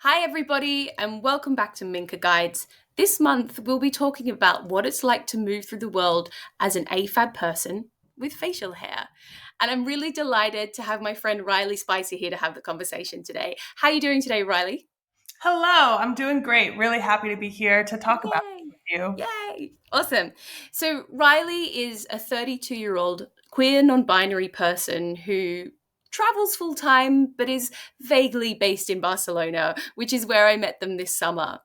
Hi, everybody, and welcome back to Minka Guides. This month, we'll be talking about what it's like to move through the world as an AFAB person with facial hair. And I'm really delighted to have my friend Riley Spicer here to have the conversation today. How are you doing today, Riley? Hello, I'm doing great. Really happy to be here to talk about it Yay! with you. Yay! Awesome. So, Riley is a 32-year-old queer non binary person who travels full time but is vaguely based in Barcelona, which is where I met them this summer.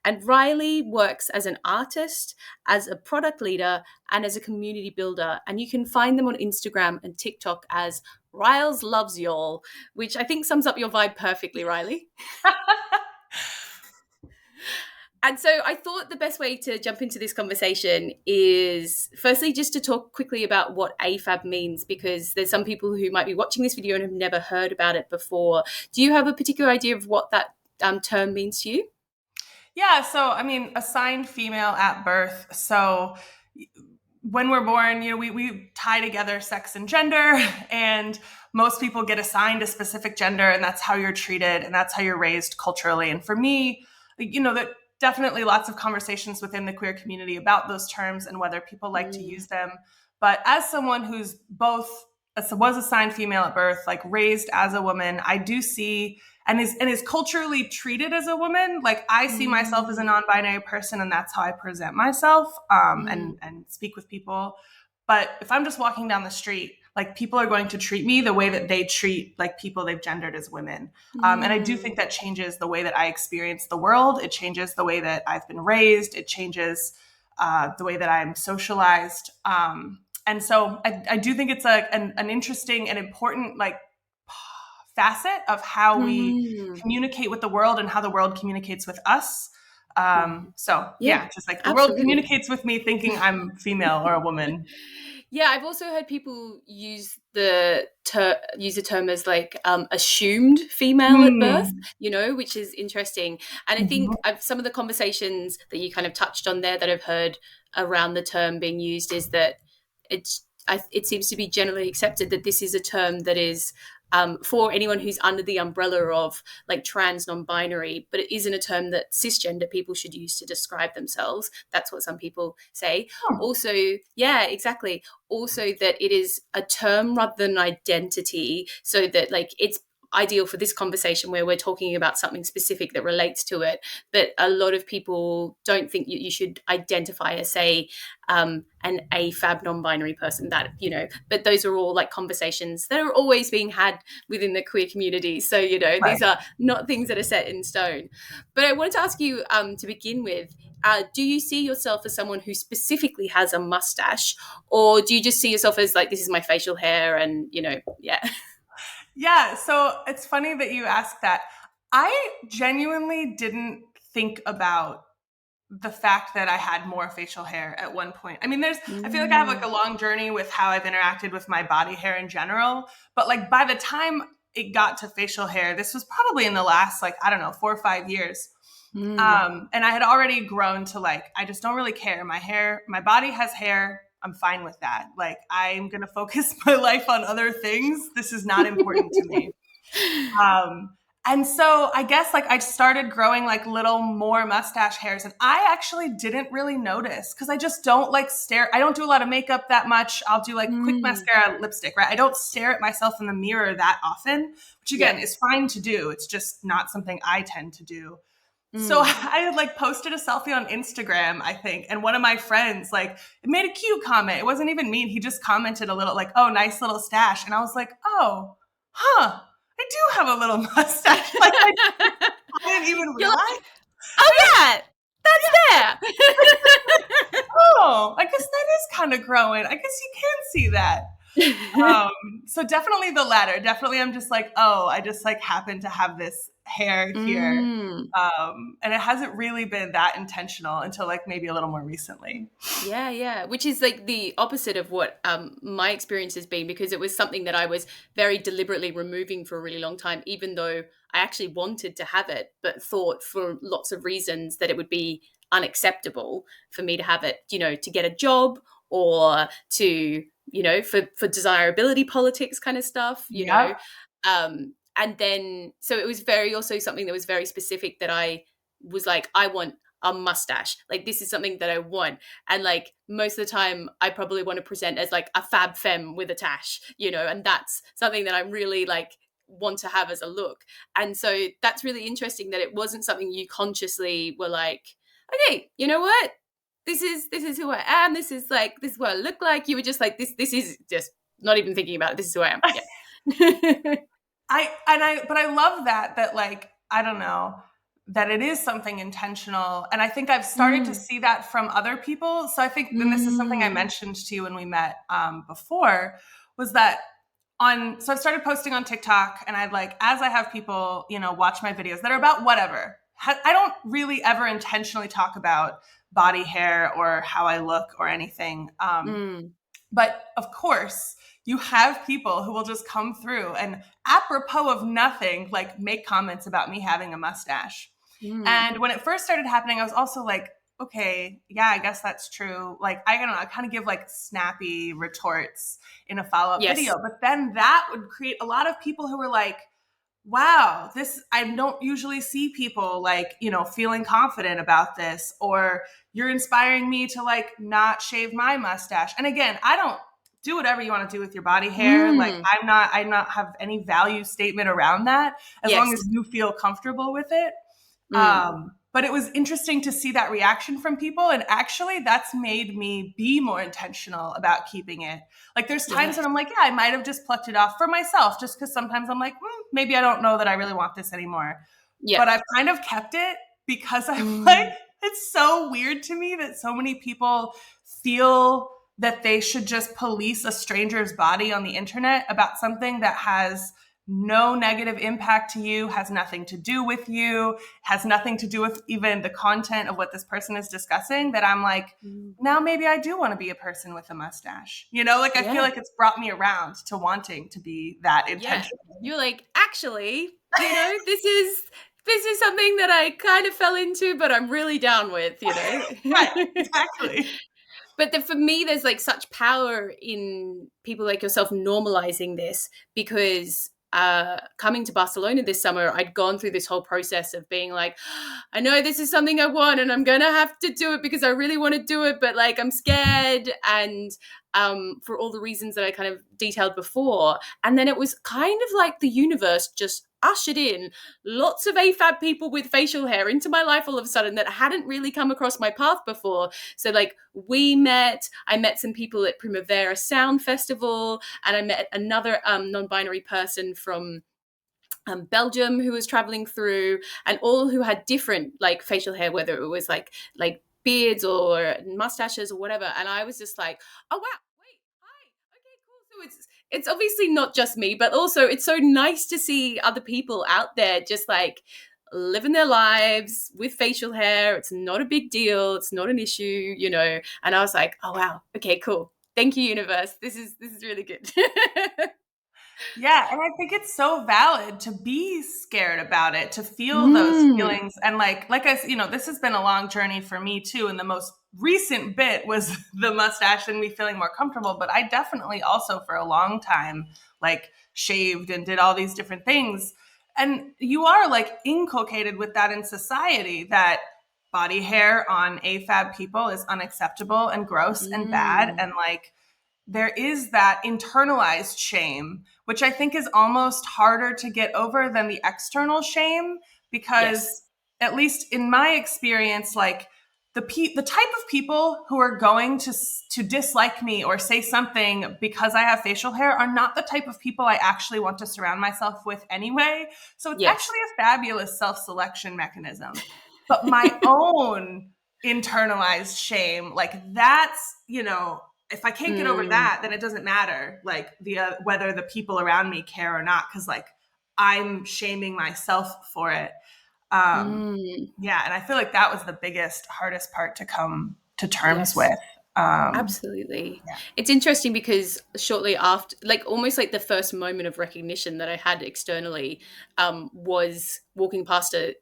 And Riley works as an artist, as a product leader, and as a community builder. And you can find them on Instagram and TikTok as Riles Loves Y'all, which I think sums up your vibe perfectly, Riley. And so I thought the best way to jump into this conversation is firstly just to talk quickly about what AFAB means, because there's some people who might be watching this video and have never heard about it before. Do you have a particular idea of what that term means to you? Assigned female at birth. So when we're born, we tie together sex and gender, and most people get assigned a specific gender, and that's how you're treated, and that's how you're raised culturally. And for me, that definitely lots of conversations within the queer community about those terms and whether people like to Mm. use them. But as someone who's both was assigned female at birth, like raised as a woman, I do see and is culturally treated as a woman. Like I see myself as a Mm. non-binary person, and that's how I present myself Mm. and speak with people. But if I'm just walking down the street, like people are going to treat me the way that they treat like people they've gendered as women. And I do Mm. think that changes the way that I experience the world. It changes the way that I've been raised. It changes the way that I'm socialized. And so I do think it's an interesting and important facet of how we Mm. communicate with the world and how the world communicates with us. Mm. So Yeah, yeah, just like the world absolutely. communicates with me thinking I'm female or a woman. Yeah, I've also heard people use the term as like assumed female at birth, Hmm. which is interesting. And I think Mhm. some of the conversations that you kind of touched on there that I've heard around the term being used is that it seems to be generally accepted that this is a term that is for anyone who's under the umbrella of like trans non-binary, but it isn't a term that cisgender people should use to describe themselves. That's what some people say. Also, yeah, exactly. Also, that it is a term rather than an identity, so that like it's ideal for this conversation where we're talking about something specific that relates to it. But a lot of people don't think you should identify as, say, an AFAB non-binary person. But those are all like conversations that are always being had within the queer community. So Right. these are not things that are set in stone. But I wanted to ask you to begin with. Do you see yourself as someone who specifically has a mustache, or do you just see yourself as like this is my facial hair and yeah? Yeah, so it's funny that you asked that. I genuinely didn't think about the fact that I had more facial hair at one point. I mean, I feel like I have like Mm. a long journey with how I've interacted with my body hair in general. But like by the time it got to facial hair, this was probably in the last, like, I don't know, 4 or 5 years. Mm. And I had already grown to like, I just don't really care. My body has hair. I'm fine with that. Like, I'm going to focus my life on other things. This is not important to me. And so I guess like I started growing like little more mustache hairs, and I actually didn't really notice because I just don't like stare. I don't do a lot of makeup that much. I'll do like quick Mm. mascara, lipstick, right? I don't stare at myself in the mirror that often, which Yeah. again is fine to do. It's just not something I tend to do. So Mm. I had like posted a selfie on Instagram, I think, and one of my friends like made a cute comment. It wasn't even mean. He just commented a little like, "Oh, nice little stash," and I was like, "Oh, huh." I do have a little mustache. Like I didn't even You're realize. like, oh yeah, that's Oh, I guess that is kind of growing. I guess you can see that. there. Um, so definitely the latter. Definitely, I'm just like, oh, I just like happen to have this hair here, Mm. and it hasn't really been that intentional until like maybe a little more recently. Yeah, yeah, which is like the opposite of what my experience has been, because it was something that I was very deliberately removing for a really long time, even though I actually wanted to have it, but thought for lots of reasons that it would be unacceptable for me to have it, to get a job or to, for desirability politics kind of stuff. Yep. And then, so it was very also something that was very specific that I was like, I want a mustache. Like, this is something that I want. And like most of the time I probably want to present as like a fab femme with a tash, and that's something that I'm really like want to have as a look. And so that's really interesting that it wasn't something you consciously were like, okay, you know what? This is who I am. This is what I look like. You were just like, this is just not even thinking about it. This is who I am. Yeah. But I love that like, I don't know, that it is something intentional. And I think I've started to see that from other people. So I think, and this is something I mentioned to you when we met before, was that so I've started posting on TikTok, and as I have people, watch my videos that are about whatever. I don't really ever intentionally talk about body hair or how I look or anything. But of course, you have people who will just come through and apropos of nothing, like make comments about me having a mustache. And when it first started happening, I was also like, okay, yeah, I guess that's true. Like, I don't know, I kind of give like snappy retorts in a follow-up video. But then that would create a lot of people who were like, wow, I don't usually see people like, feeling confident about this, or you're inspiring me to like not shave my mustache. And again, I don't do whatever you want to do with your body hair. Like, I'm not have any value statement around that, as long as you feel comfortable with it. But it was interesting to see that reaction from people. And actually that's made me be more intentional about keeping it. Like, there's times when I'm like, yeah, I might have just plucked it off for myself, just because sometimes I'm like, maybe I don't know that I really want this anymore. But I've kind of kept it because I'm like, it's so weird to me that so many people feel that they should just police a stranger's body on the internet about something that has no negative impact to you, has nothing to do with you, has nothing to do with even the content of what this person is discussing, that I'm like, now maybe I do want to be a person with a mustache. I feel like it's brought me around to wanting to be that intentional. You're like, actually, this is something that I kind of fell into, but I'm really down with, Right, exactly. But then for me, there's like such power in people like yourself normalizing this, because coming to Barcelona this summer, I'd gone through this whole process of being like, I know this is something I want and I'm going to have to do it because I really want to do it, but like I'm scared, and for all the reasons that I kind of detailed before. And then it was kind of like the universe just ushered in lots of AFAB people with facial hair into my life all of a sudden that hadn't really come across my path before. So like I met some people at Primavera Sound Festival, and I met another non-binary person from Belgium who was traveling through, and all who had different like facial hair, whether it was like beards or mustaches or whatever. And I was just like, oh wow, wait, hi, okay, cool. So it's obviously not just me, but also it's so nice to see other people out there just like living their lives with facial hair. It's not a big deal. It's not an issue, And I was like, oh wow, okay, cool. Thank you, universe. This is really good. Yeah, and I think it's so valid to be scared about it, to feel those feelings. And like this has been a long journey for me too. And the most recent bit was the mustache and me feeling more comfortable. But I definitely also for a long time like shaved and did all these different things. And you are like inculcated with that in society, that body hair on AFAB people is unacceptable and gross and bad. And like, there is that internalized shame, which I think is almost harder to get over than the external shame, because at least in my experience, like the type of people who are going to dislike me or say something because I have facial hair are not the type of people I actually want to surround myself with anyway. So it's actually a fabulous self-selection mechanism. But my own internalized shame, like that's, if I can't get over that, then it doesn't matter, like whether the people around me care or not, because like I'm shaming myself for it. Yeah, and I feel like that was the biggest, hardest part to come to terms with. Absolutely. Yeah. It's interesting because shortly after, like almost like the first moment of recognition that I had externally was walking past a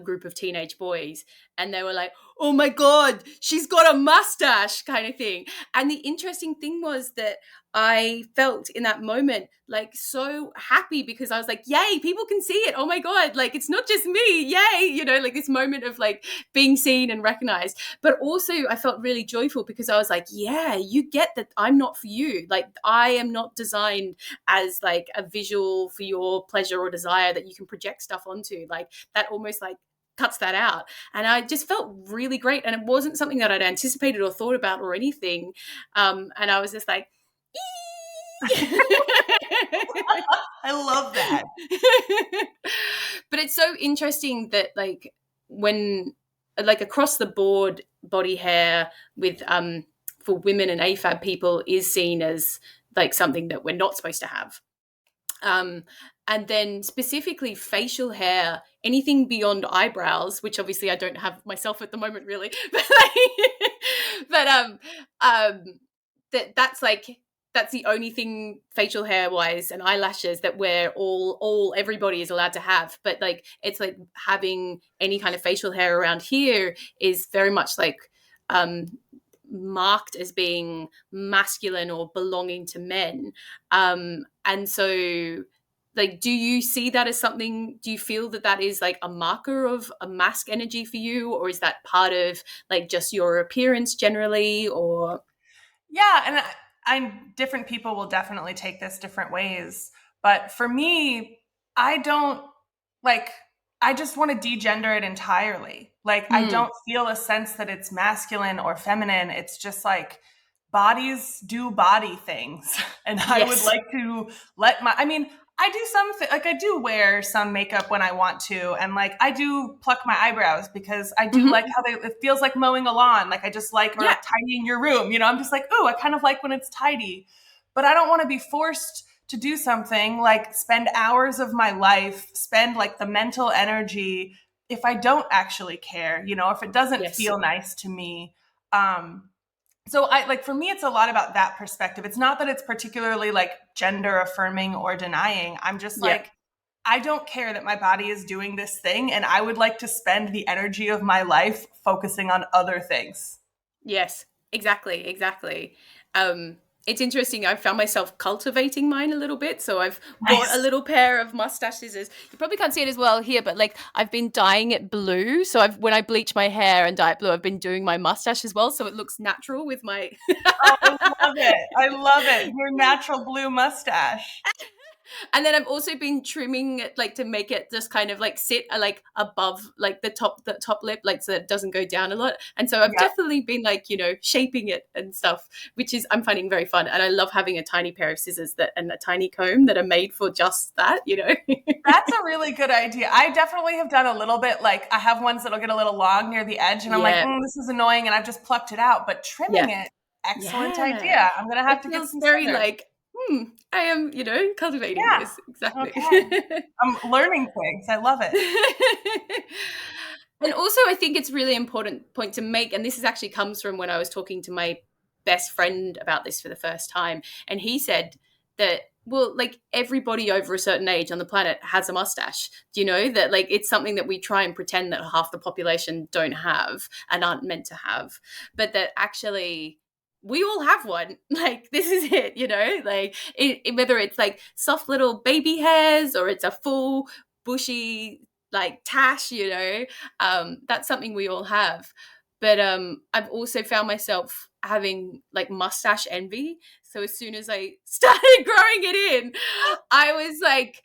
group of teenage boys, and they were like, oh my God, she's got a mustache kind of thing. And the interesting thing was that I felt in that moment like so happy, because I was like, yay, people can see it. Oh my God, like it's not just me. Yay. You know, like this moment of like being seen and recognized. But also I felt really joyful because I was like, yeah, you get that I'm not for you. Like I am not designed as like a visual for your pleasure or desire that you can project stuff onto. Like that almost like cuts that out. And I just felt really great. And it wasn't something that I'd anticipated or thought about or anything. And I was just like, I love that. But it's so interesting that like when like across the board body hair with for women and AFAB people is seen as like something that we're not supposed to have. And then specifically facial hair, anything beyond eyebrows, which obviously I don't have myself at the moment really, but like, that's like that's the only thing facial hair wise and eyelashes that we're all everybody is allowed to have. But like it's like having any kind of facial hair around here is very much like marked as being masculine or belonging to men. And so like, do you see that as something, do you feel that that is like a marker of a mask energy for you, or is that part of like just your appearance generally? Or Yeah, and I'm different people will definitely take this different ways. But for me, I don't like I just want to degender it entirely. Like I don't feel a sense that it's masculine or feminine. It's just like bodies do body things. And I would yes. like to I mean, I do something like I do wear some makeup when I want to, and like I do pluck my eyebrows because I do like how it feels like mowing a lawn. Like I just like, or Yeah. tidying your room. You know, I'm just like, oh, I kind of like when it's tidy, but I don't want to be forced to do something like spend hours of my life, spend like the mental energy if I don't actually care. You know, if it doesn't Yes. feel nice to me. So I like for me, it's a lot about that perspective. It's not that it's particularly like gender affirming or denying. I'm just Yeah. like, I don't care that my body is doing this thing, and I would like to spend the energy of my life focusing on other things. Yes, exactly. It's interesting. I found myself cultivating mine a little bit. So I've bought a Nice. little pair of mustache scissors. You probably can't see it as well here, but like I've been dyeing it blue. So when I bleach my hair and dye it blue, I've been doing my mustache as well. So it looks natural with my Oh, I love it. I love it. Your natural blue mustache. And then I've also been trimming it like to make it just kind of like sit like above like the top lip, like so that it doesn't go down a lot. And so I've Yep. definitely been like, you know, shaping it and stuff, which is I'm finding very fun. And I love having a tiny pair of scissors that and a tiny comb that are made for just that, you know. That's a really good idea. I definitely have done a little bit, like I have ones that'll get a little long near the edge, and I'm like, Yeah. this is annoying, and I've just plucked it out. But trimming Yeah. it, excellent Yeah. idea. I'm gonna have It to get feels some very scissors. like, I am, you know, cultivating Yeah. this. Exactly. Okay. I'm learning things. I love it. And also, I think it's really important point to make, and this is actually comes from when I was talking to my best friend about this for the first time, and he said that well, like everybody over a certain age on the planet has a mustache. Do you know that like it's something that we try and pretend that half the population don't have and aren't meant to have, but that actually we all have one. Like this is it, you know, like whether it's like soft little baby hairs or it's a full bushy like tash, you know, that's something we all have. But I've also found myself having like mustache envy. So as soon as I started growing it in, I was like,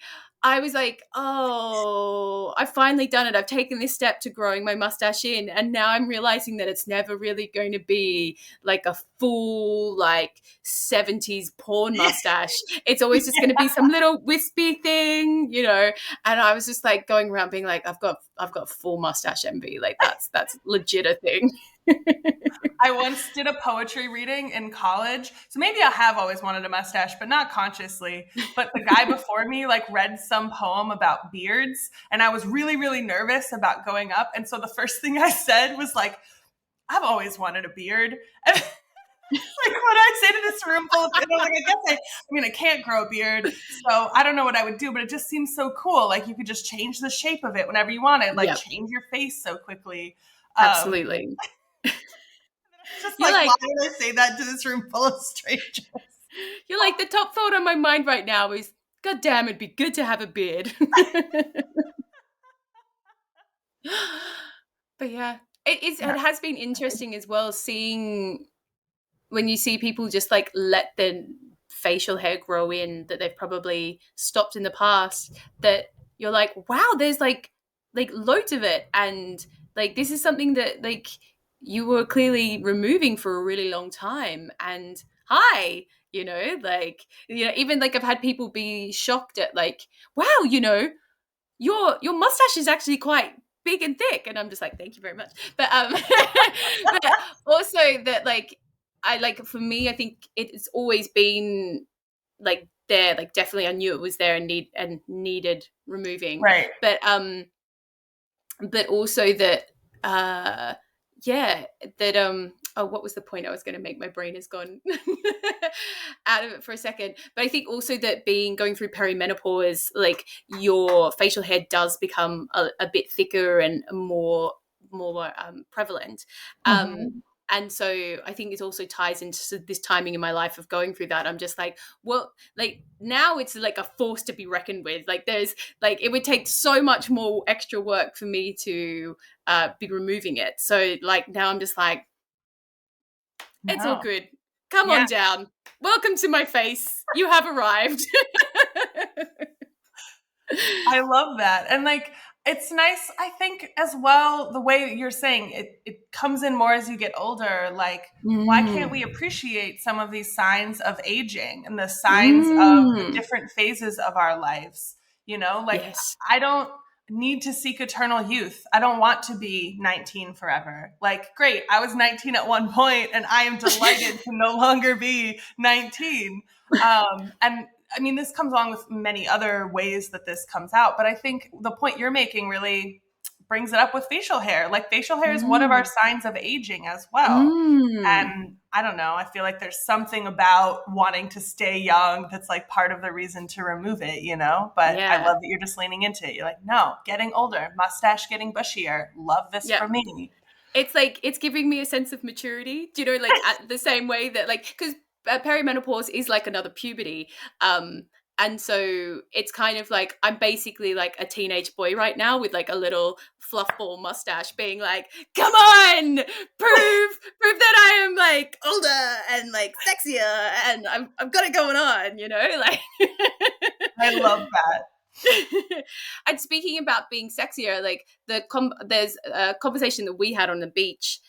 oh, I've finally done it. I've taken this step to growing my mustache in. And now I'm realizing that it's never really going to be like a full, like 70s porn mustache. It's always just going to be some little wispy thing, you know. And I was just like going around being like, I've got full mustache envy. Like that's legit a thing. I once did a poetry reading in college. So maybe I have always wanted a mustache, but not consciously. But the guy before me like read some poem about beards, and I was really, really nervous about going up. And so the first thing I said was like, I've always wanted a beard. Like what I say to this room full of people, like I mean, I can't grow a beard, so I don't know what I would do, but it just seems so cool. Like you could just change the shape of it whenever you wanted, like Yeah, change your face so quickly. absolutely. It's just You're like, why like, would I say that to this room full of strangers? you're like, the top thought on my mind right now is, God damn, it'd be good to have a beard. But yeah, Yeah. it has been interesting as well seeing when you see people just like let their facial hair grow in that they've probably stopped in the past, that you're like, wow, there's like loads of it, and like this is something that like you were clearly removing for a really long time, and hi, like, even like I've had people be shocked at like, wow, your mustache is actually quite big and thick, and I'm just like, thank you very much. But but also that like, I like, for me, I think it's always been like there, like definitely I knew it was there and needed removing. Right. But also that yeah, that oh, what was the point I was going to make? My brain has gone out of it for a second. But I think also that going through perimenopause, like your facial hair does become a bit thicker and more prevalent. um Mm-hmm. and so I think it also ties into this timing in my life of going through that. I'm just like, well, like now it's like a force to be reckoned with. Like there's like, it would take so much more extra work for me to be removing it. So like now I'm just like, it's all No. good. Come Yeah. on down. Welcome to my face. You have arrived. I love that. And like it's nice, I think, as well, the way you're saying it comes in more as you get older. Like, why can't we Mm. appreciate some of these signs of aging and the signs of the Mm. different phases of our lives? Like Yes. I don't need to seek eternal youth. I don't want to be 19 forever. Like, great, I was 19 at one point and I am delighted to no longer be 19. And I mean, this comes along with many other ways that this comes out, but I think the point you're making really brings it up with facial hair. Like, facial hair is one of our Mm. signs of aging as well. Mm. And I don't know, I feel like there's something about wanting to stay young that's like part of the reason to remove it. But I Yeah. love that you're just leaning into it. You're like, no, getting older, mustache getting bushier. Love this Yeah. for me. It's like, it's giving me a sense of maturity. Do you know, like at the same way that like, because perimenopause is like another puberty. And so it's kind of like I'm basically like a teenage boy right now with like a little fluff ball mustache, being like, come on, prove that I am like older and like sexier, and I've got it going on, like. I love that. And speaking about being sexier, like there's a conversation that we had on the beach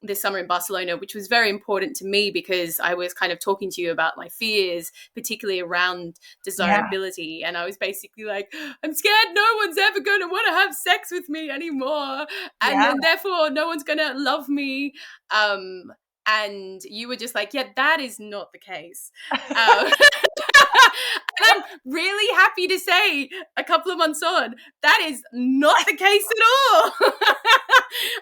this summer in Barcelona, which was very important to me because I was kind of talking to you about my fears, particularly around Yeah. desirability. And I was basically like, I'm scared no one's ever going to want to have sex with me anymore. And Yeah. then therefore no one's going to love me. And you were just like, yeah, that is not the case. And I'm really happy to say, a couple of months on, that is not the case at all.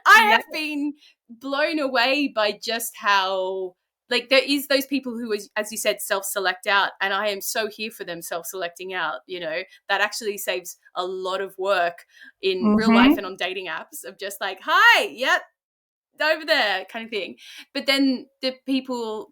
I Yeah. have been blown away by just how, like, there is those people who, as you said, self-select out, and I am so here for them self-selecting out. That actually saves a lot of work in real life Mm-hmm. and on dating apps of just like, hi, yep, over there kind of thing. But then there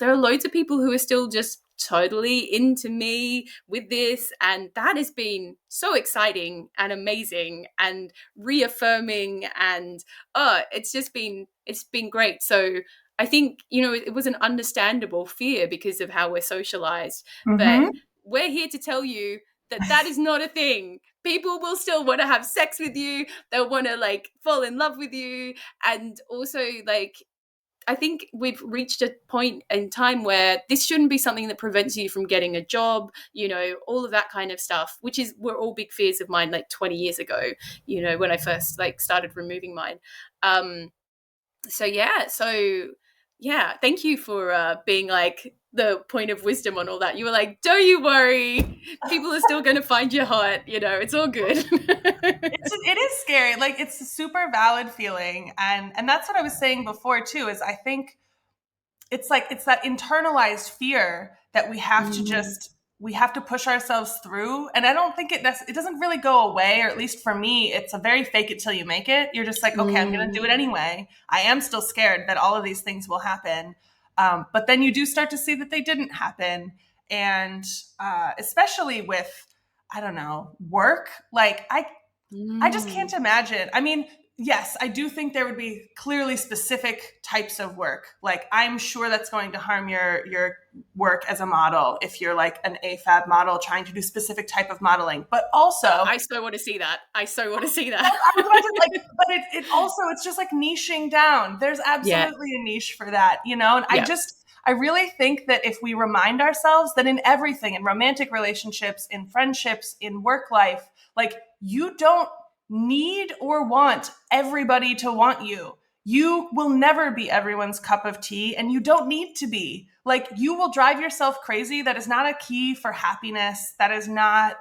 are loads of people who are still just totally into me with this, and that has been so exciting and amazing and reaffirming, and it's been great. So I think it was an understandable fear because of how we're socialized, but Mm-hmm. we're here to tell you that that is not a thing. People will still want to have sex with you. They'll want to like fall in love with you. And also, like, I think we've reached a point in time where this shouldn't be something that prevents you from getting a job, all of that kind of stuff, which were all big fears of mine like 20 years ago, when I first like started removing mine. So thank you for being like the point of wisdom on all that. You were like, don't you worry, people are still going to find you hot, it's all good. It is scary. Like, it's a super valid feeling, and that's what I was saying before too. Is I think it's like, it's that internalized fear that we have to Mm. just, we have to push ourselves through. And I don't think it doesn't really go away, or at least for me, it's a very fake it till you make it. You're just like, okay, I'm going to do it anyway. I am still scared that all of these things will happen. But then you do start to see that they didn't happen. And especially with, I don't know, work, like I just can't imagine. I mean, yes, I do think there would be clearly specific types of work. Like, I'm sure that's going to harm your work as a model if you're like an AFAB model trying to do specific type of modeling. But also, I so want to see that. I so want to see that. but it also, it's just like niching down. There's absolutely a niche for that, you know? And I really think that if we remind ourselves that in everything, in romantic relationships, in friendships, in work life, like, you don't need or want everybody to want you. You will never be everyone's cup of tea, and you don't need to be. Like, you will drive yourself crazy. That is not a key for happiness. That is not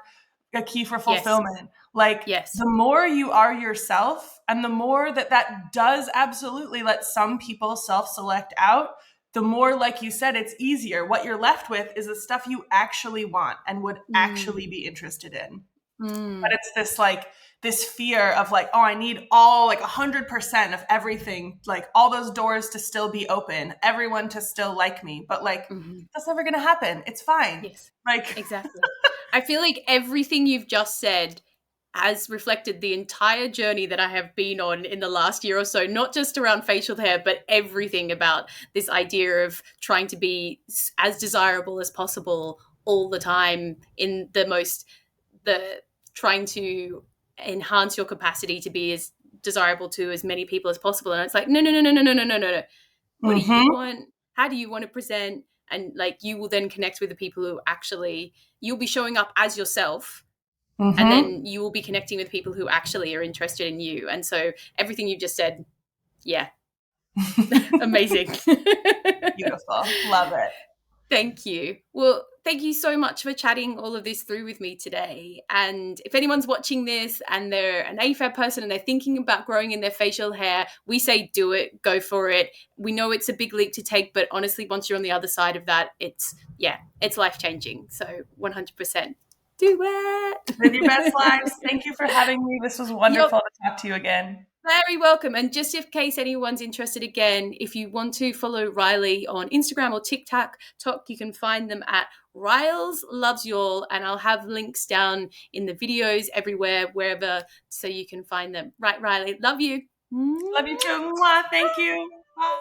a key for fulfillment. Like, the more you are yourself, and the more that does absolutely let some people self-select out, the more, like you said, it's easier. What you're left with is the stuff you actually want and would actually be interested in. But it's this like, this fear of like, oh, I need all like 100% of everything, like all those doors to still be open, everyone to still like me. But like, that's never going to happen. It's fine. Yes. Like, Exactly. I feel like everything you've just said has reflected the entire journey that I have been on in the last year or so, not just around facial hair, but everything about this idea of trying to be as desirable as possible all the time, in the trying to enhance your capacity to be as desirable to as many people as possible. And it's like, no, no, no, no, no, no, no, no, no. What do you want? How do you want to present? And like, you will then connect with the people who actually, you'll be showing up as yourself, and then you will be connecting with people who actually are interested in you. And so everything you've just said, amazing. Beautiful. Love it. Thank you. Well, thank you so much for chatting all of this through with me today. And if anyone's watching this and they're an AFAB person and they're thinking about growing in their facial hair, we say do it, go for it. We know it's a big leap to take, but honestly, once you're on the other side of that, it's life-changing. So 100%. Do it. Live your best lives. Thank you for having me. This was wonderful to talk to you again. Very welcome. And just in case anyone's interested, again, if you want to follow Riley on Instagram or TikTok, you can find them at Riles Loves You All, and I'll have links down in the videos everywhere, wherever, so you can find them. Right, Riley, love you. Love you too. Mwah. Thank you. Bye.